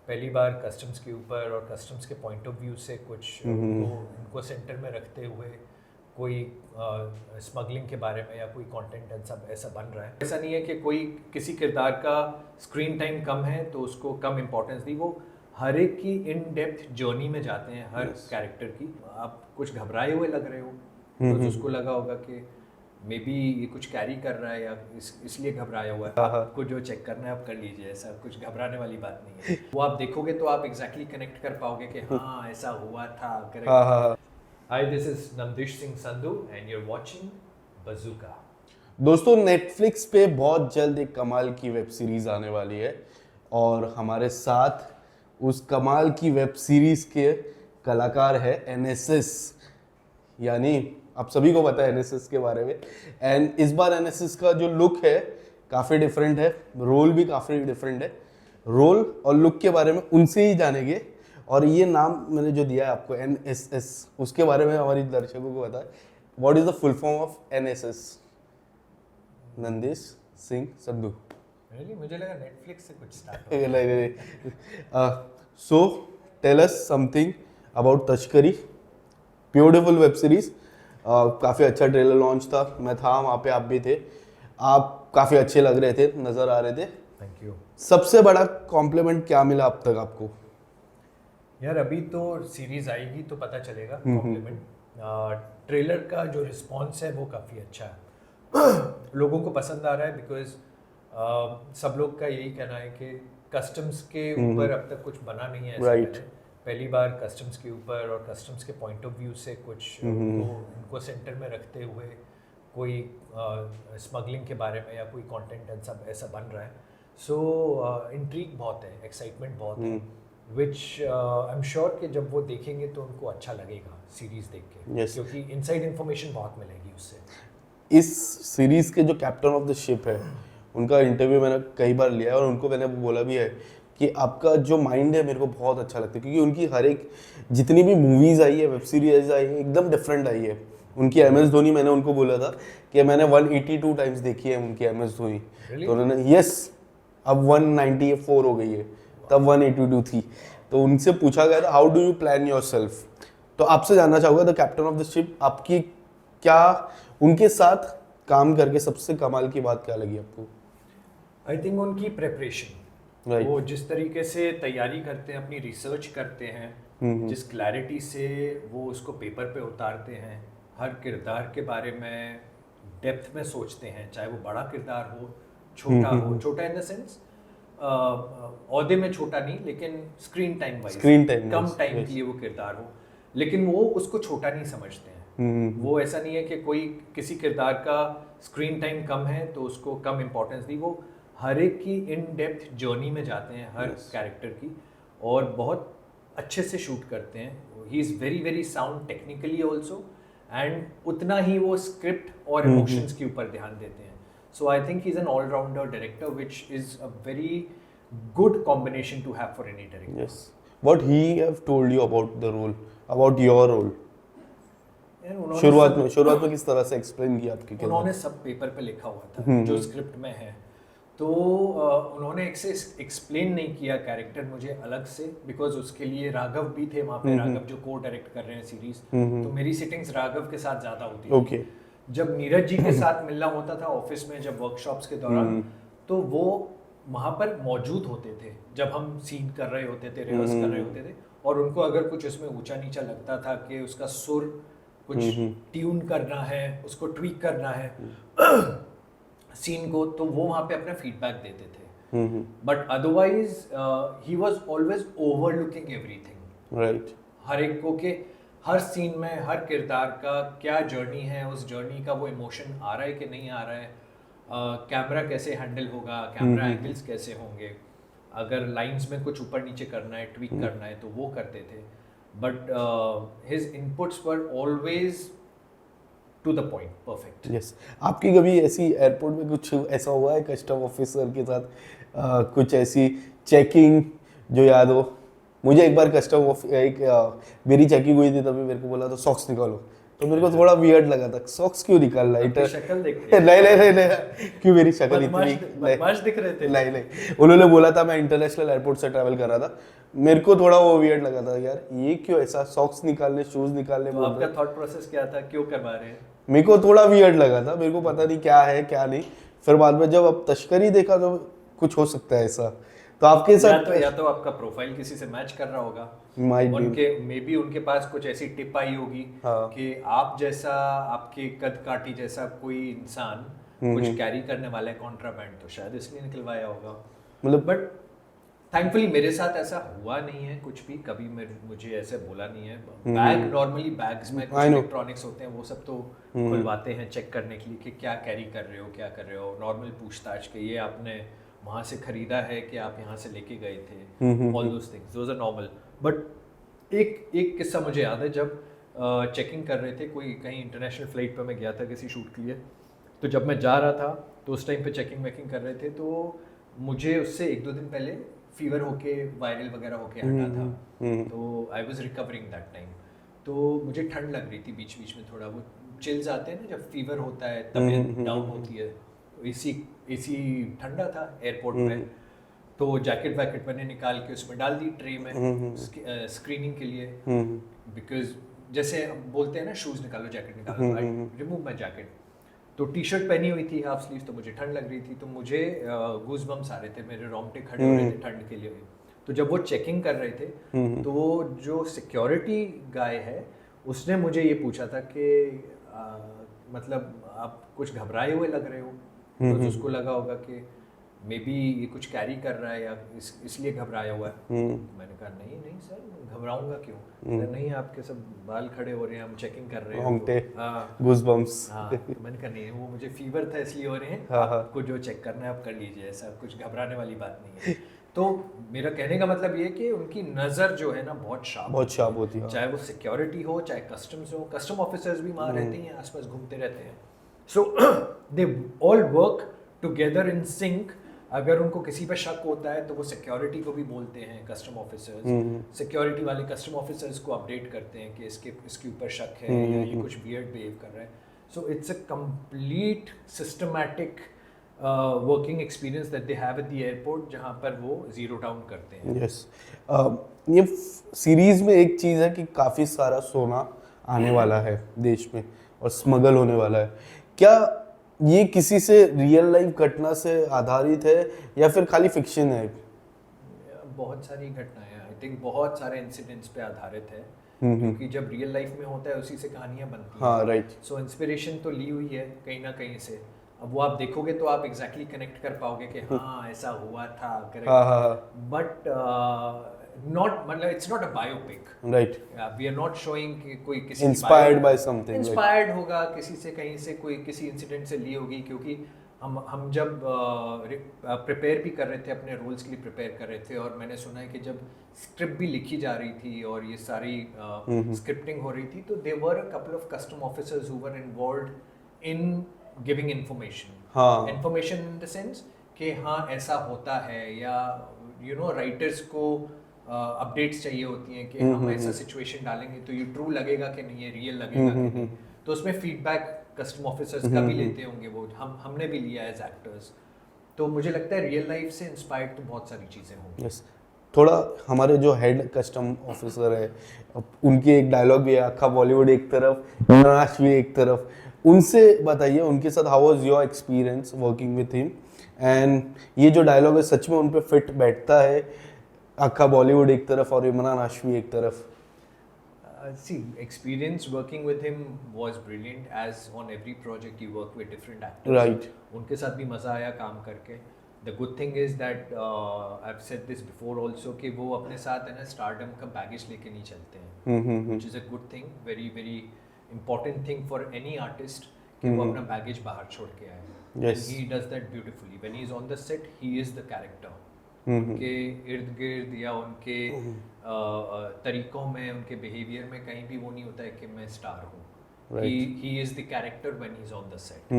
पहली बार कस्टम्स के ऊपर और कस्टम्स के पॉइंट ऑफ व्यू से कुछ इनको सेंटर में रखते हुए कोई स्मगलिंग के बारे में या कोई कंटेंट ऐसा बन रहा है। ऐसा नहीं है कि कोई किसी किरदार का स्क्रीन टाइम कम है तो उसको कम इम्पोर्टेंस दी, वो हर एक की इन डेप्थ जर्नी में जाते हैं हर कैरेक्टर की। आप कुछ घबराए हुए लग रहे हो तो उसको लगा होगा कि मे बी ये कुछ कैरी कर रहा है या इसलिए घबराया हुआ है। आपको जो चेक करना है आप कर लीजिए, ऐसा कुछ घबराने वाली बात नहीं है। वो आप देखोगे तो आप एग्जैक्टली कनेक्ट कर पाओगे कि हाँ ऐसा हुआ था। Correct. Hi, this is Nandish Singh Sandhu and you are watching Bazooka. दोस्तों, नेटफ्लिक्स पे बहुत जल्द एक कमाल की वेब सीरीज आने वाली है और हमारे साथ उस कमाल की वेब सीरीज के कलाकार है एनएसएस। यानी आप सभी को पता है एनएसएस के बारे में। एंड इस बार एनएसएस का जो लुक है काफ़ी डिफरेंट है, रोल भी काफ़ी डिफरेंट है। रोल और लुक के बारे में उनसे ही जानेंगे। और ये नाम मैंने जो दिया है आपको एनएसएस, उसके बारे में हमारी दर्शकों को पता है। What is the full form of NSS? Nandish Singh Sandhu. Really? मुझे लगा नेटफ्लिक्स से कुछ स्टार्ट नहीं। So tell us something about Taskaree, beautiful web series. काफ़ी अच्छा ट्रेलर लॉन्च था, मैं था वहाँ पे, आप भी थे। आप काफ़ी अच्छे लग रहे थे, नज़र आ रहे थे। Thank you. सबसे बड़ा कॉम्प्लीमेंट क्या मिला अब तक आपको? यार अभी तो सीरीज आएगी तो पता चलेगा कॉम्प्लीमेंट। ट्रेलर का जो रिस्पॉन्स है वो काफ़ी अच्छा है। लोगों को पसंद आ रहा है बिकॉज सब लोग का यही कहना है कि कस्टम्स के ऊपर अब तक कुछ बना नहीं है। Right. पहली बार कस्टम्स के ऊपर और कस्टम्स के पॉइंट ऑफ व्यू से कुछ इनको सेंटर में रखते हुए कोई स्मगलिंग के बारे में या कोई कंटेंट ऐसा बन रहा है। सो इंट्रीग बहुत है, एक्साइटमेंट बहुत है, विच आई एम श्योर कि जब वो देखेंगे तो उनको अच्छा लगेगा सीरीज देख के। Yes. क्योंकि इनसाइड इन्फॉर्मेशन बहुत मिलेगी उससे। इस सीरीज के जो कैप्टन ऑफ द शिप है उनका इंटरव्यू मैंने कई बार लिया है और उनको मैंने बोला भी है कि आपका जो माइंड है मेरे को बहुत अच्छा लगता है, क्योंकि उनकी हर एक जितनी भी मूवीज आई है, वेब सीरीज आई है, एकदम डिफरेंट आई है। उनकी MS धोनी, मैंने उनको बोला था कि मैंने 182 टाइम्स देखी है उनकी MS धोनी। Really? तो उन्होंने यस, अब 194 हो गई है, तब 182 थी। तो उनसे पूछा गया था how do you plan your self. तो आपसे जानना चाहूँगा the captain of the ship, आपकी क्या उनके साथ काम करके सबसे कमाल की बात क्या लगी आपको? आई थिंक उनकी प्रेपरेशन, Right. वो जिस तरीके से तैयारी करते हैं, अपनी रिसर्च करते हैं, जिस क्लैरिटी से वो उसको पेपर पे उतारते हैं, हर किरदार के बारे में डेप्थ में सोचते हैं, चाहे वो बड़ा किरदार हो, छोटा हो, छोटा इन द सेंस ओहदे में छोटा नहीं, लेकिन स्क्रीन टाइम वाइज कम टाइम के लिए वो किरदार हो, लेकिन वो उसको छोटा नहीं समझते हैं। वो ऐसा नहीं है कि कोई किसी किरदार का स्क्रीन टाइम कम है तो उसको कम इम्पोर्टेंस दी, वो हर एक की इन डेप्थ जर्नी में जाते हैं हर कैरेक्टर की, और बहुत अच्छे से शूट करते हैं। He is very very sound technically also, and उतना ही वो स्क्रिप्ट और इमोशंस के ऊपर ध्यान देते हैं। So I think he is an allrounder director which is a very good combination to have for any director. Yes. What he have told you about the role, about your role? शुरुआत में किस तरह से explain किया आपके? उन्होंने सब paper पे लिखा हुआ था जो स्क्रिप्ट में है, तो उन्होंने एक से एक्सप्लेन नहीं किया कैरेक्टर मुझे अलग से, बिकॉज उसके लिए राघव भी थे वहाँ पे, राघव जो को डायरेक्ट कर रहे हैं सीरीज, तो मेरी सिटिंग्स राघव के साथ ज़्यादा होती थी। Okay. जब नीरज जी के साथ मिलना होता था ऑफिस में, जब वर्कशॉप्स के दौरान, तो वो वहाँ पर मौजूद होते थे जब हम सीन कर रहे होते थे, रिहर्स कर रहे होते थे, और उनको अगर कुछ उसमें ऊंचा नीचा लगता था कि उसका सुर कुछ ट्यून करना है, उसको ट्वीक करना है सीन को, तो वो वहाँ पे अपना फीडबैक देते थे। But otherwise he was always overlooking everything. Right. हर एक को के हर सीन में हर किरदार का क्या जर्नी है, उस जर्नी का वो इमोशन आ रहा है कि नहीं आ रहा है, कैमरा कैसे हैंडल होगा, कैमरा एंगल्स कैसे होंगे, अगर लाइंस में कुछ ऊपर नीचे करना है, ट्वीक करना है, तो वो करते थे। But his inputs were always to the point, perfect. Yes. आपकी कभी ऐसी एयरपोर्ट में कुछ ऐसा हुआ है कस्टम ऑफिसर के साथ, कुछ ऐसी चेकिंग जो याद हो? मुझे एक बार मेरी चेकिंग हुई थी, तभी मेरे को बोला तो सॉक्स निकालो, तो मेरे को थोड़ा वियर्ड लगा था, सॉक्स क्यों निकाल रहा आपकी है? शक्ल देख के नहीं क्यों मेरी शक्ल इतनी बदमाश दिख रहे थे। नहीं उन्होंने बोला था मैं इंटरनेशनल एयरपोर्ट से ट्रैवल कर रहा था, मेरे को थोड़ा वो वियर्ड लगा था यार, ये क्यों ऐसा सॉक्स निकालने शूज निकालने तो बोल आपका रहे? थॉट प्रोसेस क्या था, क्यों करवा रहे हैं? मेरे को थोड़ा वियर्ड लगा था, मेरे को पता नहीं क्या है क्या नहीं, फिर बाद में जब अब तस्करी देखा तो कुछ हो सकता है ऐसा। तो आपके साथ या तो आपका प्रोफाइल किसी से मैच कर रहा होगा, Might be. उनके मे बी उनके पास कुछ ऐसी टिप आई होगी हाँ। कि आप जैसा, आपके कद काठी जैसा कोई इंसान कुछ कैरी करने वाला है कॉन्ट्राबैंड, तो शायद इसलिए निकलवाया होगा। मतलब बट थैंकफुली मेरे साथ ऐसा हुआ नहीं है कुछ भी, कभी मुझे ऐसे बोला नहीं है। बैग नॉर्मली बैग्स में कुछ इलेक्ट्रॉनिक्स होते हैं, वो सब तो खुलवाते हैं चेक करने के लिए कि क्या कैरी कर रहे हो, क्या कर रहे हो, नॉर्मल पूछताछ के ये आपने वहाँ से खरीदा है कि आप यहाँ से लेके गए थे, all those things, those are normal. But एक किस्सा मुझे याद है, जब चेकिंग कर रहे थे, कोई कहीं इंटरनेशनल फ्लाइट पे मैं गया था किसी शूट के लिए, तो जब मैं जा रहा था तो उस टाइम पे चेकिंग वेकिंग कर रहे थे, तो मुझे उससे 1-2 दिन पहले फीवर होके वायरल वगैरह होके हटा था, तो I was recovering that time. तो मुझे ठंड लग रही थी बीच बीच में, थोड़ा वो चिल्स आते हैं ना जब फीवर होता है, तबीयत डाउन होती है, इसी ठंडा था एयरपोर्ट पे, तो जैकेट वैकेट मैंने निकाल के उसमें डाल दी ट्रे में स्क्रीनिंग के लिए, बिकॉज जैसे बोलते हैं ना शूज निकालो जैकेट निकालो, आई रिमूव माई जैकेट। तो टी शर्ट पहनी हुई थी हाफ स्लीव, तो मुझे ठंड लग रही थी, तो मुझे गूज बम्स आ रहे थे, मेरे रोंगटे खड़े हो रहे थे ठंड के लिए। तो जब वो चेकिंग कर रहे थे, तो वो जो सिक्योरिटी गाय है उसने मुझे ये पूछा था कि मतलब आप कुछ घबराए हुए लग रहे हो, तो उसको लगा होगा कि मे बी ये कुछ कैरी कर रहा है या इसलिए घबराया हुआ है। तो मैंने कहा नहीं सर, घबराऊंगा क्यों? नहीं, आपके सब बाल खड़े हो रहे हैं, हम चेकिंग कर रहे हैं। हाँ, गूज़बम्स। हाँ, तो मैंने कहा नहीं, वो मुझे फीवर था इसलिए हो रहे हैं, आपको जो चेक करना है आप कर लीजिए, ऐसा कुछ घबराने वाली बात नहीं है। तो मेरा कहने का मतलब ये कि उनकी नज़र जो है ना बहुत शार्प होती है, चाहे वो सिक्योरिटी हो, चाहे कस्टम्स हो, कस्टम ऑफिसर्स भी वहाँ रहते हैं, आसपास घूमते रहते हैं। So they all work together in sync. अगर उनको किसी पे शक होता है तो वो सिक्योरिटी को भी बोलते हैं, कस्टम ऑफिसर्स, सिक्योरिटी वाले कस्टम ऑफिसर्स को अपडेट करते हैं कि इसके ऊपर शक है या ये कुछ वियर्ड बिहेव कर रहा है। So it's a complete systematic working experience that they have at the airport, जहाँ पर वो जीरो डाउन करते हैं। यस, ये सीरीज में एक चीज़ है कि काफ़ी सारा सोना आने वाला है देश में और स्मगल होने वाला है। क्या ये किसी से रियल लाइफ घटना से आधारित है या फिर खाली फिक्शन है? बहुत सारी घटनाएं, आई थिंक बहुत सारे इंसिडेंट्स पे आधारित है, क्योंकि जब रियल लाइफ में होता है उसी से कहानियां बनती हैं। हाँ, राइट। सो इंस्पिरेशन तो ली हुई है कहीं ना कहीं से। अब वो आप देखोगे तो आप एग्जैक्टली कनेक्ट कर पाओगे कि हाँ ऐसा हुआ था, करेक्ट। बट नॉट, मतलब it's not a biopic, right. We are not showing कि कोई किसी इंस्पायर्ड बाय समथिंग, इंस्पायर्ड होगा किसी से, कहीं से कोई किसी इंसिडेंट से ली होगी। क्योंकि हम जब प्रिपेयर भी कर रहे थे, अपने रोल्स के लिए प्रिपेयर कर रहे थे, और मैंने सुना है कि जब स्क्रिप्ट भी लिखी जा रही थी और ये सारी स्क्रिप्टिंग हो रही थी, तो there were a couple of custom officers who were involved in giving information in the sense कि हाँ ऐसा होता है, या यू नो राइटर्स को अपडेट्स चाहिए होती हैं कि हम ऐसा सिचुएशन डालेंगे तो ये ट्रू लगेगा कि नहीं, ये रियल लगेगा कि नहीं। तो उसमें फीडबैक कस्टम ऑफिसर्स का भी लेते होंगे, वो हमने भी लिया एज एक्टर्स। तो मुझे लगता है रियल लाइफ से इंस्पायर्ड तो बहुत सारी चीज़ें होंगी। यस, थोड़ा हमारे जो हेड कस्टम ऑफिसर है उनके एक डायलॉग भी है, अक्खा बॉलीवुड एक तरफ, नाश भी एक तरफ, उनसे बताइए उनके साथ how was your experience working with him, and ये जो डायलॉग है सच में उन पे फिट बैठता है, अक्खा बॉलीवुड एक तरफ और इमरान हाशमी एक तरफ? See, experience working with him was brilliant, as on every project you work with different actors. Right. उनके साथ भी मज़ा आया काम करके। The good thing is that I've said this before also कि वो अपने साथ है ना स्टारडम का बैगेज लेके नहीं चलते हैं, which is a good thing, very very important thing for any artist कि वो अपना बैगेज बाहर छोड़ के आए। Yes. And he does that beautifully. When he is on the set, he is the character. उनके इर्द गिर्द या उनके तरीकों में, उनके बिहेवियर में कहीं भी वो नहीं होता है कि मैं स्टार हूँ। He is the character when he's on the set,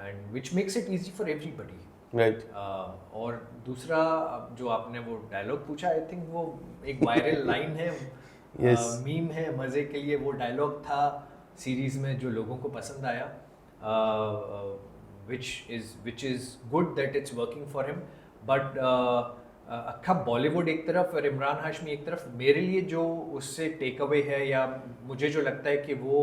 and which makes it easy for everybody. Right. और दूसरा जो आपने वो डायलॉग पूछा, आई थिंक वो एक वायरल लाइन है, मीम है, मजे के लिए वो डायलॉग था, सीरीज में जो लोगों को पसंद आया, which is good that it's working for him, but अक्खा Bollywood एक तरफ और इमरान हाशमी एक तरफ, मेरे लिए जो उससे टेक अवे है या मुझे जो लगता है कि वो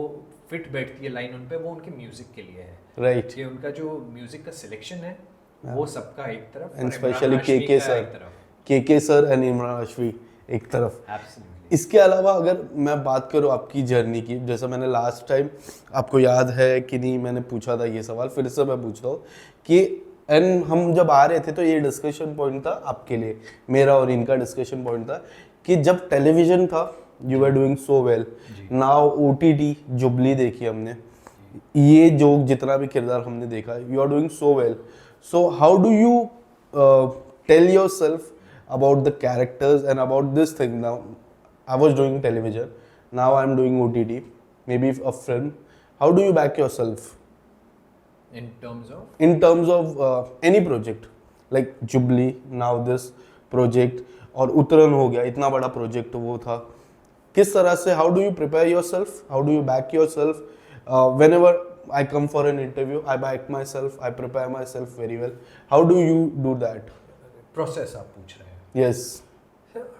फिट बैठती है लाइन उन पे, वो उनके म्यूजिक के लिए है। राइट, कि उनका जो म्यूजिक का सिलेक्शन है वो सबका एक तरफ, एंड और स्पेशली इमरान हाशमी के का सर, एक तरफ। के सर एंड इमरान हाशमी एक तरफ। Absolutely. इसके अलावा अगर मैं बात करूँ आपकी जर्नी की, जैसा मैंने लास्ट टाइम, आपको याद है कि नहीं, मैंने पूछा था ये सवाल, फिर से मैं पूछता हूँ कि एंड हम जब आ रहे थे तो ये डिस्कशन पॉइंट था आपके लिए, मेरा और इनका डिस्कशन पॉइंट था कि जब टेलीविजन था you were doing so well, now OTT Jubilee देखी हमने, ये जो जितना भी किरदार हमने देखा, you are doing so well, so how do you tell yourself about the characters and about this thing? Now I was doing television, now I'm doing OTT, maybe a film. How do you back yourself In terms of? in terms of any project like Jubilee, now this project, और उतरन हो गया, इतना बड़ा project वो था, किस तरह से, how do you prepare yourself, how do you back yourself? Whenever I come for an interview, I back myself, I prepare myself very well. How do you do that? Process आप पूछ रहे हैं? Yes.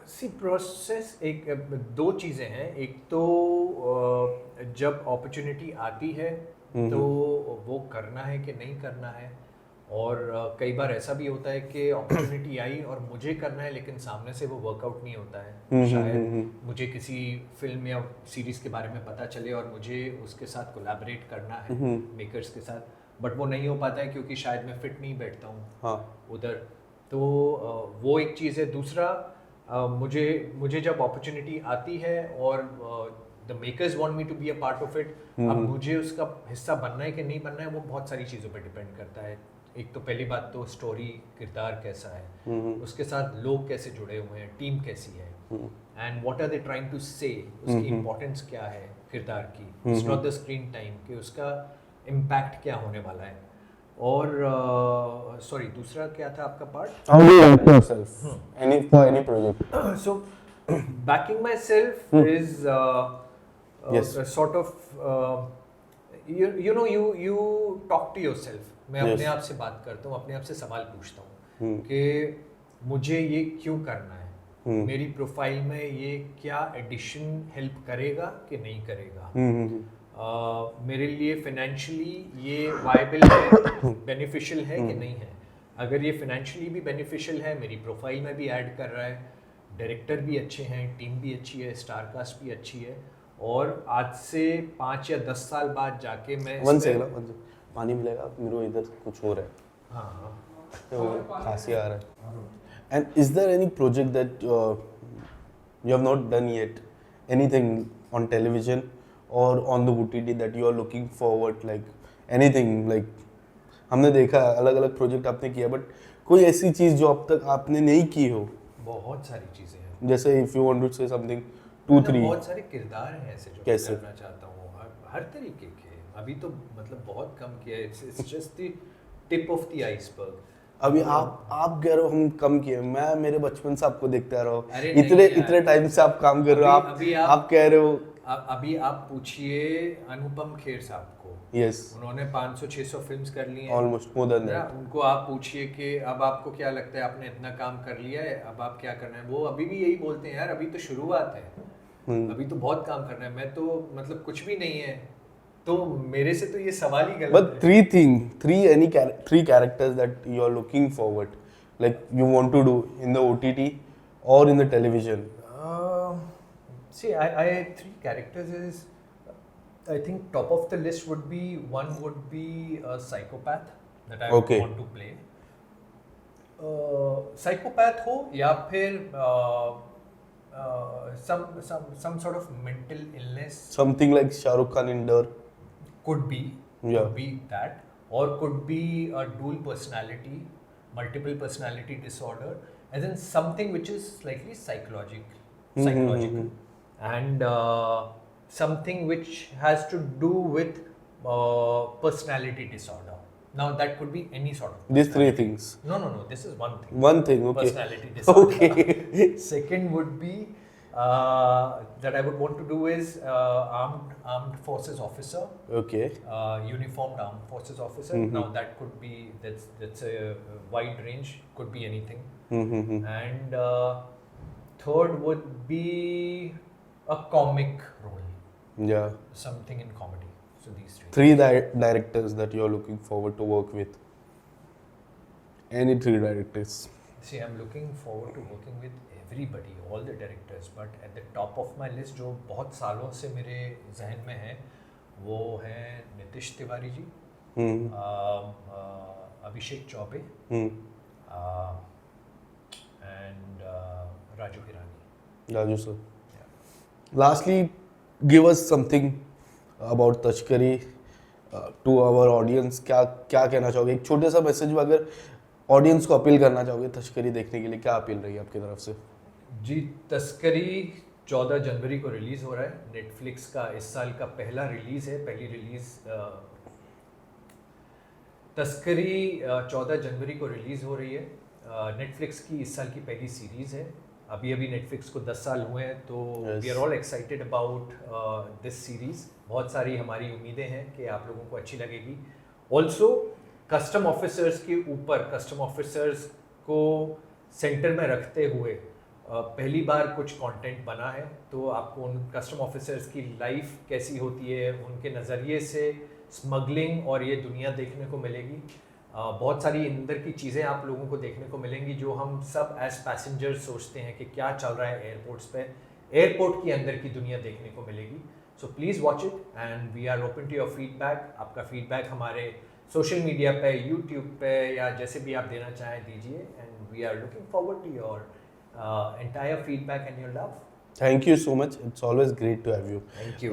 सी process एक दो चीज़ें हैं, एक तो जब अपॉर्चुनिटी आती है तो वो करना है कि नहीं करना है, और कई बार ऐसा भी होता है कि अपॉर्चुनिटी आई और मुझे करना है लेकिन सामने से वो वर्कआउट नहीं होता है। शायद मुझे किसी फिल्म या सीरीज के बारे में पता चले और मुझे उसके साथ कोलैबोरेट करना है मेकर्स के साथ, बट वो नहीं हो पाता है क्योंकि शायद मैं फिट नहीं बैठता हूँ उधर। तो वो एक चीज़ है। दूसरा, मुझे जब अपॉर्चुनिटी आती है और the makers want me to be a part of it, अब मुझे उसका हिस्सा बनना है कि नहीं बनना है, वो बहुत सारी चीज़ों पर डिपेंड करता है। एक तो पहली बात तो स्टोरी, किरदार कैसा है, उसके साथ लोग कैसे जुड़े हुए हैं, टीम कैसी है, and what are they trying to say, उसकी इम्पोर्टेंस क्या है किरदार की, it's not the screen time, कि उसका इम्पैक्ट क्या होने वाला है। और सॉरी, दूसरा क्या था आपका part? How do you back yourself for any project? So backing myself is Yes. sort of you talk to yourself. मैं Yes. अपने आप से बात करता हूँ, अपने आप से सवाल पूछता हूँ कि मुझे ये क्यों करना है, मेरी प्रोफाइल में ये क्या एडिशन हेल्प करेगा कि नहीं करेगा, मेरे लिए फाइनेंशियली ये वायबल है, बेनिफिशियल है कि नहीं है। अगर ये फाइनेंशियली भी बेनिफिशियल है, मेरी प्रोफाइल में भी ऐड कर रहा है, डायरेक्टर भी अच्छे हैं, टीम भी अच्छी है, स्टार कास्ट भी अच्छी है, और आज से 5 या 10 साल बाद जाके मैं पानी मिलेगा मेरे को, इधर कुछ हो रहा है, हाँ तो खांसी आ रहा है। And is there any project that you have not done yet, anything on television or on the OTT that you are looking forward, like anything, like हमने देखा अलग अलग प्रोजेक्ट आपने किया, बट कोई ऐसी चीज जो अब तक आपने नहीं की हो? बहुत सारी चीज़ें हैं, जैसे if you want to say something 2-3, बहुत सारे किरदार हैं ऐसे जो कैसे? करना चाहता हूँ, हर तरीके के। अभी तो मतलब बहुत कम किया है, it's just the tip of the iceberg. अभी आप कह रहे हो हम कम किए, मैं मेरे बचपन से आपको देखता रहा हूँ, अरे इतने टाइम से आप काम कर रहे हो, आप कह रहे हो। अभी आप पूछिए अनुपम खेर साहब को, यस, उन्होंने 500-600 फिल्म्स कर ली हैं, ऑलमोस्ट मोर देन दैट। उनको आप पूछिए कि अब आपको क्या लगता है, आपने इतना काम कर लिया है, अब आप क्या करना है, वो अभी भी यही बोलते हैं, यार अभी तो शुरुआत है, अभी तो बहुत काम करना है, मैं तो मतलब कुछ भी नहीं है। तो मेरे से तो ये सवाल ही गलत है। But three characters that you are looking forward, like you want to do in the OTT or in the television. See, I 3 characters is, I think top of the list would be a psychopath that I would want to play. Psychopath हो या फिर some sort of mental illness. Something like Shah Rukh Khan in Dar. Could be that, or could be a dual personality, multiple personality disorder, as in something which is slightly psychological, and something which has to do with personality disorder. Now that could be any sort of These 3 things. No, this is one thing. One thing, okay. Personality disorder. Okay. Second would be that I would want to do is armed forces officer, Okay. uniformed armed forces officer. Now that could be that's a wide range, could be anything. And third would be a comic role, Yeah. something in comedy. So these three. Three directors that you're looking forward to work with. Any three directors. See, I'm looking forward to working with everybody, all the directors, but at the top of my list जो बहुत सालों से मेरे जहन में है वो हैं नितिश तिवारी जी, अभिषेक Choubey and Raju Hirani. Raju sir. Lastly, give us something about तस्करी to our audience. क्या क्या कहना चाहोगे? एक छोटे सा मैसेज में अगर ऑडियंस को अपील करना चाहोगे तस्करी देखने के लिए, क्या अपील रही आपकी तरफ से? जी, तस्करी 14 जनवरी को रिलीज हो रहा है. नेटफ्लिक्स का इस साल का पहला रिलीज है, पहली रिलीज. तस्करी 14 जनवरी को रिलीज हो रही है. नेटफ्लिक्स की इस साल की पहली सीरीज है. अभी नेटफ्लिक्स को 10 साल हुए हैं, तो we are all excited about this series. बहुत सारी हमारी उम्मीदें हैं कि आप लोगों को अच्छी लगेगी. ऑल्सो कस्टम ऑफिसर्स के ऊपर, कस्टम ऑफिसर्स को सेंटर में रखते हुए पहली बार कुछ कंटेंट बना है. तो आपको उन कस्टम ऑफिसर्स की लाइफ कैसी होती है, उनके नज़रिए से स्मगलिंग और ये दुनिया देखने को मिलेगी. बहुत सारी अंदर की चीज़ें आप लोगों को देखने को मिलेंगी जो हम सब एज पैसेंजर्स सोचते हैं कि क्या चल रहा है एयरपोर्ट्स पे. एयरपोर्ट की अंदर की दुनिया देखने को मिलेगी. So please watch it and we are open to your feedback. आपका फीडबैक हमारे सोशल मीडिया पे, यूट्यूब पे या जैसे भी आप देना चाहें दीजिए. And we are looking forward to your entire feedback and your love. Thank you so much. It's always great to have you. Thank you.